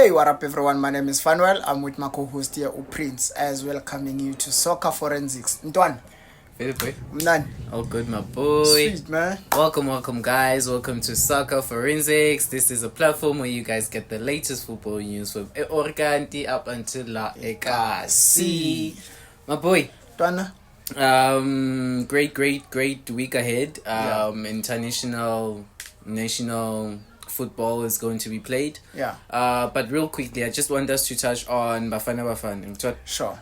Hey, what up everyone? My name is Fanuel. I'm with my co-host here, Prince, as welcoming you to Soccer Forensics. Ntwan, Boy. mnani. All good, my boy. Sweet, man. Welcome, guys. Welcome to Soccer Forensics. This is a platform where you guys get the latest football news from Organti up until La Ekasi. My boy. Ntwana. Great week ahead. International, national football is going to be played. Yeah. But real quickly, I just want us to touch on Bafana. Sure.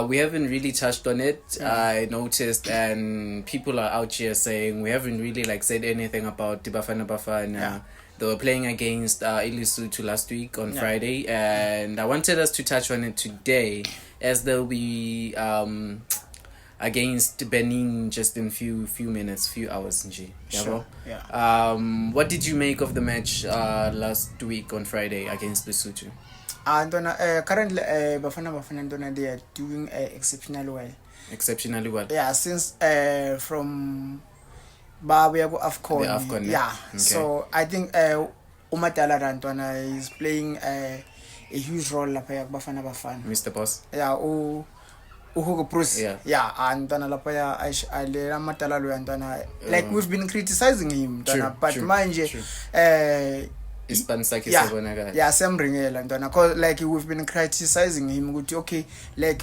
We haven't really touched on it. I noticed, and people are out here saying we haven't really said anything about the Bafana. Yeah. They were playing against Lesotho last week on Friday, and I wanted us to touch on it today, as they'll be against Benin just in few minutes, few hours. Sure. Yeah. What did you make of the match last week on Friday against Lesotho? Currently, Bafana, they are doing exceptionally well. Exceptionally well. Yeah, since from Babuya go AFCON. The AFCON, yeah. Okay. So I think Umatala Rantwana is playing a huge role at Bafana. Mr. Boss. Yeah. Uhugo Bruce. Yeah. And Lapaya like we've been criticizing him, but mind you, Sam Ringel and like we've been criticizing him. Okay, like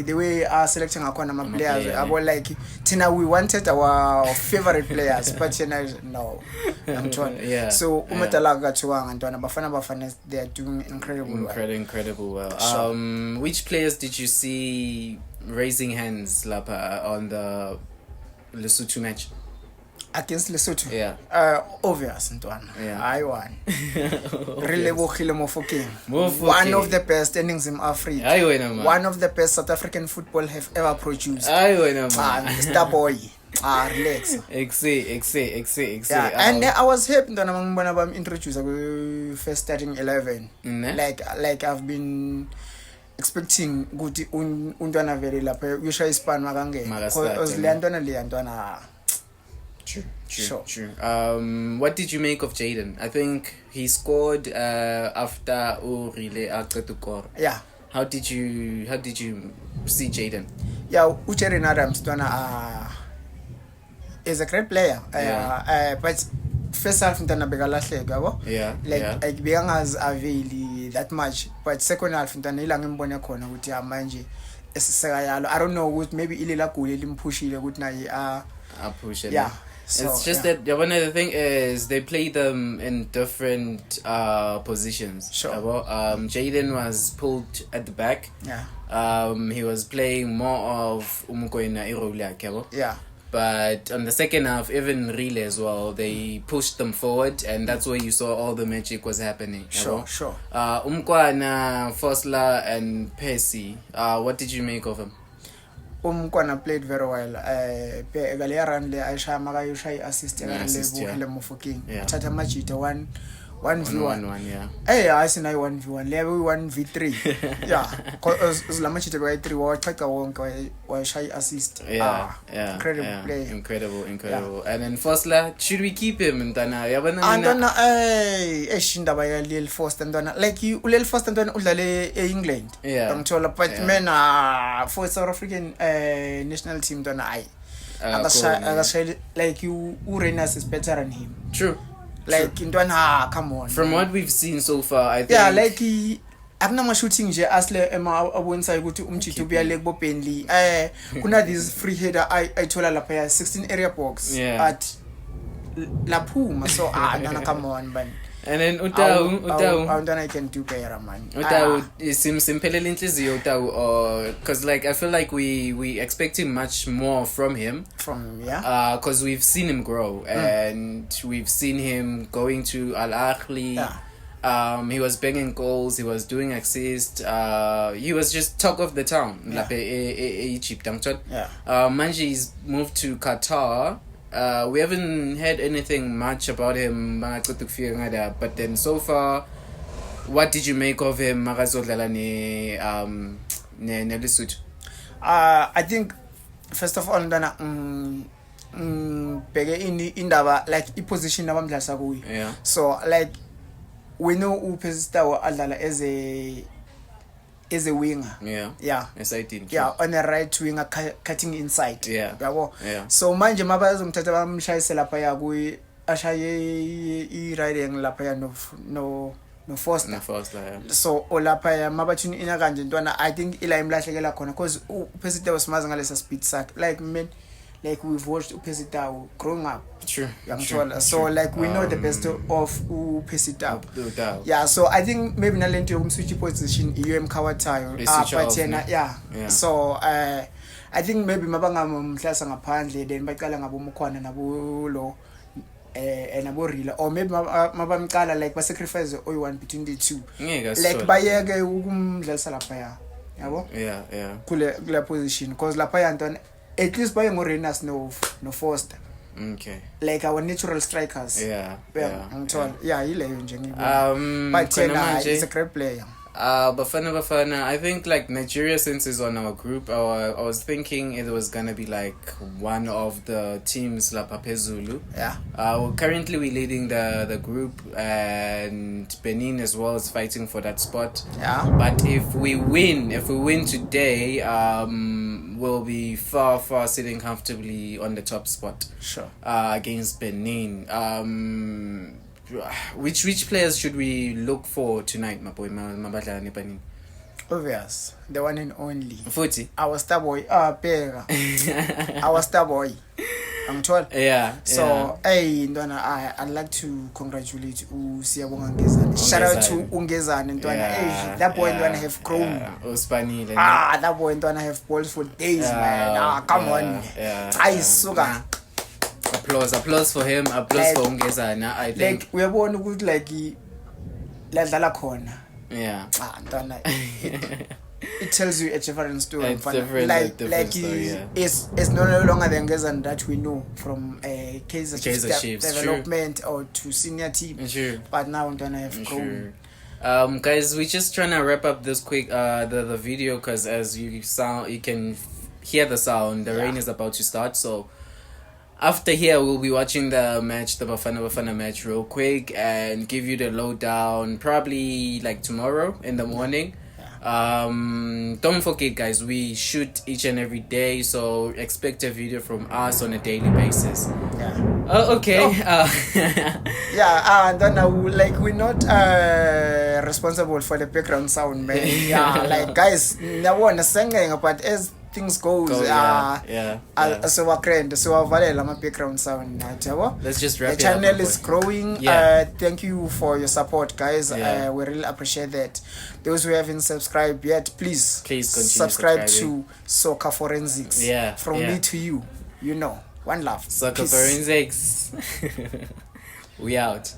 the way our selecting our players, about like Tina, we wanted our favorite players, but no, yeah. So Umatalaga Chuang and Bafana, they are doing incredible well. Sure. Which players did you see raising hands, Lapa, on the Lesotho match? Against Lesotho? Yeah. Obvious, Ntwana. Yeah. I won. Really, Mofekeng. One of the best innings in Africa. One of the best South African football have ever produced. Mr. Boy. Relax. Yeah. And I was happy when I'm introduced first starting 11. Like I've been expecting good Undwana very lapel. You should span Magange. Because Leandona. True. What did you make of Jaden? I think he scored after Urile Akatuko. Yeah. How did you see Jaden? Yeah, Ucherin Adams is a great player. But first half Ntana Begalahle Gabo. Like being as available that much. But second half Ntana ilang imbona khona ukuthi manje esisayalo. I don't know what maybe ilila kule limpushile ukuthi na push it. Yeah. So, it's just that one other thing is they play them in different positions. Sure. Jaden was pulled at the back. Yeah. He was playing more of Umukoina Irula. Yeah. But on the second half, even Rile as well, they pushed them forward, and that's where you saw all the magic was happening. Sure. Umkwana, Fosla, and Percy. What did you make of him? Umkwana played very well. Galeran le Aisha Magayusha assisted Mofekeng. Tata Machita 1v1. Yeah. Hey, I see 1v1. Level 1v3. Yeah. Because Lamachita by 3 or check a wonk or shy assist. Yeah. Incredible play. Incredible. Yeah. And then Fosla, should we keep him in Tana? Andona Shinda by a little first and dona like you little first and dona Ulale England. Yeah. But men for South African national team dona like you Urenas is better than him. True. Like come on. From what we've seen so far, I think. Yeah, like akuna shooting je asle abonsa ukuthi umchitu bya leg bopenly kuna this free header I thola lapha 16 area box at laphuma so come on man. And then Utau I can do better man. Utau simpelele inhliziyo Utau cuz I feel like we expecting much more from him cuz we've seen him grow and we've seen him going to Al Ahly. He was banging goals, he was doing assists, he was just talk of the town. Egypt. Manji's moved to Qatar. We haven't heard anything much about him, but then so far, what did you make of him? I think first of all, bheke indaba like iposition abamdlalisa kuyo. So like we know uPesitawo adlala as a winger. Yeah. S18. Yeah, on a right winger cutting inside. Yeah. So manje mabazomthatha bamshayise lapha ya kuyi ashaye i-right lapha ya no Foster. Yeah. So olapha ya mabathini ina kanje ntwana I think ila imlahlekela khona because uPesitawo simazi ngalesa speed sakhe like we've watched uPesitawo growing up. True. So like we know the best of uPesitawo. Yeah, so I think maybe nalento yokumswitch position iyo emkhawathayo but yena so I think maybe mabangamhlasa ngaphandle then baqala ngabo umkhwana nabo lo nabo Rila or maybe mabamqala like ba sacrifice oyi-1 between the two like bayeke ukumdlalisa lapha yabo kule position because lapha yantona at least baye ngoRenas no Foster. Okay. Like our natural strikers. Ileyo nje ngibona. But he's a great player. Bafana, I think like Nigeria, since it's on our group, I was thinking it was gonna be like one of the teams La Papezulu. Currently we're leading the group, and Benin as well is fighting for that spot. But if we win today, we'll be far sitting comfortably on the top spot. Sure. Against Benin. Which players should we look for tonight, my boy? Obvious, the one and only. Futhi. Our star boy, Pega. Our star boy. I'm told. So, hey, Ndwana, I'd like to congratulate Siyabonga Ngezane. Shout out to Ungezane, Ndwana. Hey, that boy Ndwana have grown. That boy Ndwana have balls for days, man. Come on. Sugar. Applause for him. Applause for Ungezane. I think. Like we are born good, like la corner. Ndwana. It tells you a different story. It's different story, it's no longer the Ngezane that we know from Kaizer Chiefs development or to senior team. But now Ndwana have grown. Guys, we're just trying to wrap up this quick the video because as you can hear the sound. The rain is about to start, so. After here, we'll be watching the match, the Bafana match real quick and give you the lowdown probably like tomorrow in the morning. Don't forget, guys, we shoot each and every day, so expect a video from us on a daily basis. Okay. And then like we're not responsible for the background sound, man. Like guys, no one is singing, but as things goes, so valela my background sound. Let's just wrap it up. The channel is growing. Thank you for your support, guys. We really appreciate that. Those who haven't subscribed yet, please subscribe to Soccer Forensics. From me to you, one love. Soccer Forensics. We out.